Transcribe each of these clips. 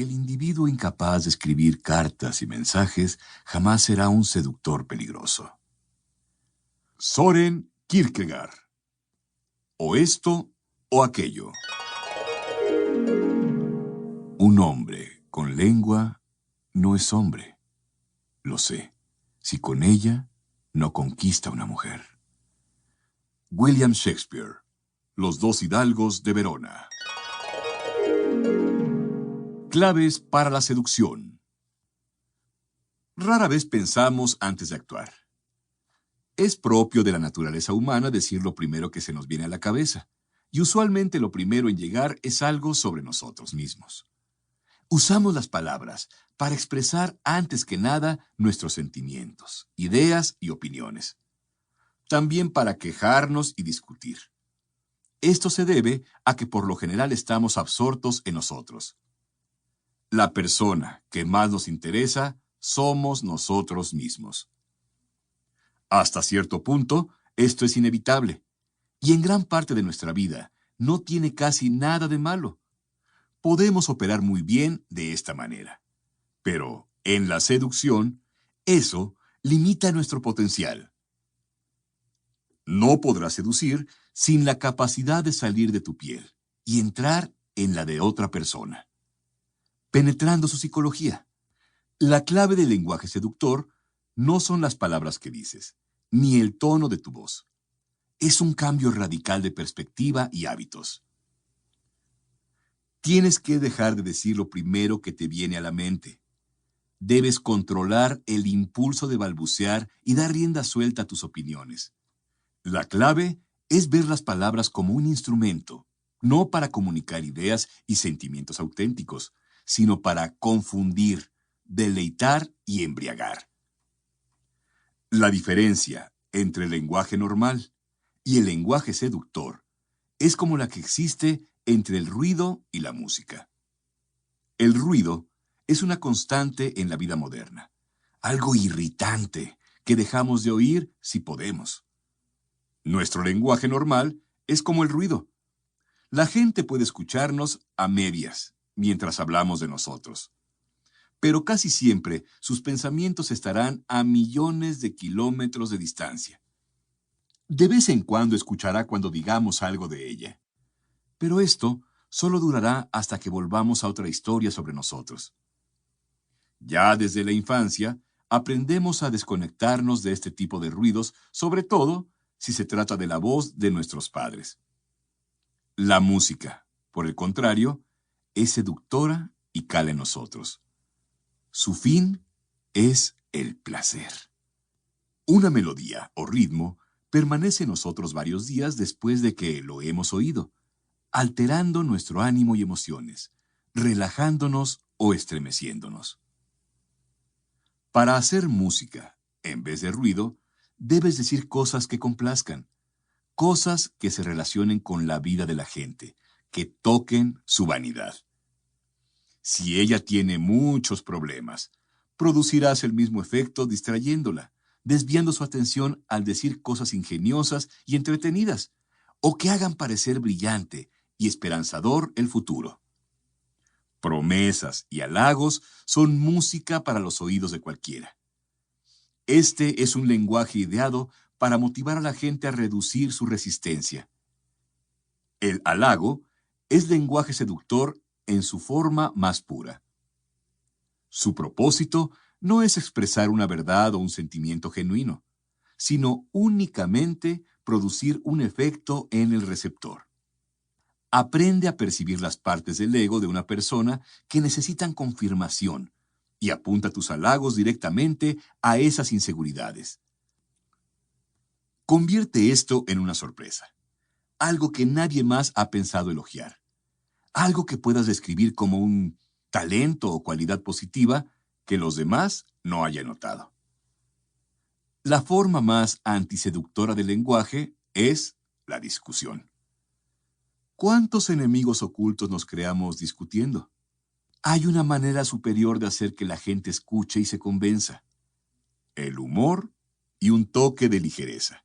El individuo incapaz de escribir cartas y mensajes jamás será un seductor peligroso. Søren Kierkegaard. O esto o aquello. Un hombre con lengua no es hombre. Lo sé, si con ella no conquista una mujer. William Shakespeare. Los dos hidalgos de Verona. Claves para la seducción. Rara vez pensamos antes de actuar. Es propio de la naturaleza humana decir lo primero que se nos viene a la cabeza, y usualmente lo primero en llegar es algo sobre nosotros mismos. Usamos las palabras para expresar antes que nada nuestros sentimientos, ideas y opiniones. También para quejarnos y discutir. Esto se debe a que por lo general estamos absortos en nosotros. La persona que más nos interesa somos nosotros mismos. Hasta cierto punto, esto es inevitable, y en gran parte de nuestra vida no tiene casi nada de malo. Podemos operar muy bien de esta manera. Pero en la seducción, eso limita nuestro potencial. No podrás seducir sin la capacidad de salir de tu piel y entrar en la de otra persona, penetrando su psicología. La clave del lenguaje seductor no son las palabras que dices, ni el tono de tu voz. Es un cambio radical de perspectiva y hábitos. Tienes que dejar de decir lo primero que te viene a la mente. Debes controlar el impulso de balbucear y dar rienda suelta a tus opiniones. La clave es ver las palabras como un instrumento, no para comunicar ideas y sentimientos auténticos, sino para confundir, deleitar y embriagar. La diferencia entre el lenguaje normal y el lenguaje seductor es como la que existe entre el ruido y la música. El ruido es una constante en la vida moderna, algo irritante que dejamos de oír si podemos. Nuestro lenguaje normal es como el ruido. La gente puede escucharnos a medias mientras hablamos de nosotros. Pero casi siempre sus pensamientos estarán a millones de kilómetros de distancia. De vez en cuando escuchará cuando digamos algo de ella. Pero esto solo durará hasta que volvamos a otra historia sobre nosotros. Ya desde la infancia, aprendemos a desconectarnos de este tipo de ruidos, sobre todo si se trata de la voz de nuestros padres. La música, por el contrario, es seductora y cala en nosotros. Su fin es el placer. Una melodía o ritmo permanece en nosotros varios días después de que lo hemos oído, alterando nuestro ánimo y emociones, relajándonos o estremeciéndonos. Para hacer música, en vez de ruido, debes decir cosas que complazcan, cosas que se relacionen con la vida de la gente, que toquen su vanidad. Si ella tiene muchos problemas, producirás el mismo efecto distrayéndola, desviando su atención al decir cosas ingeniosas y entretenidas, o que hagan parecer brillante y esperanzador el futuro. Promesas y halagos son música para los oídos de cualquiera. Este es un lenguaje ideado para motivar a la gente a reducir su resistencia. El halago es lenguaje seductor en su forma más pura. Su propósito no es expresar una verdad o un sentimiento genuino, sino únicamente producir un efecto en el receptor. Aprende a percibir las partes del ego de una persona que necesitan confirmación y apunta tus halagos directamente a esas inseguridades. Convierte esto en una sorpresa, algo que nadie más ha pensado elogiar, algo que puedas describir como un talento o cualidad positiva que los demás no hayan notado. La forma más antiseductora del lenguaje es la discusión. ¿Cuántos enemigos ocultos nos creamos discutiendo? Hay una manera superior de hacer que la gente escuche y se convenza: el humor y un toque de ligereza.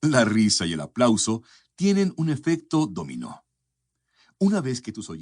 La risa y el aplauso tienen un efecto dominó. Una vez que tus oyentes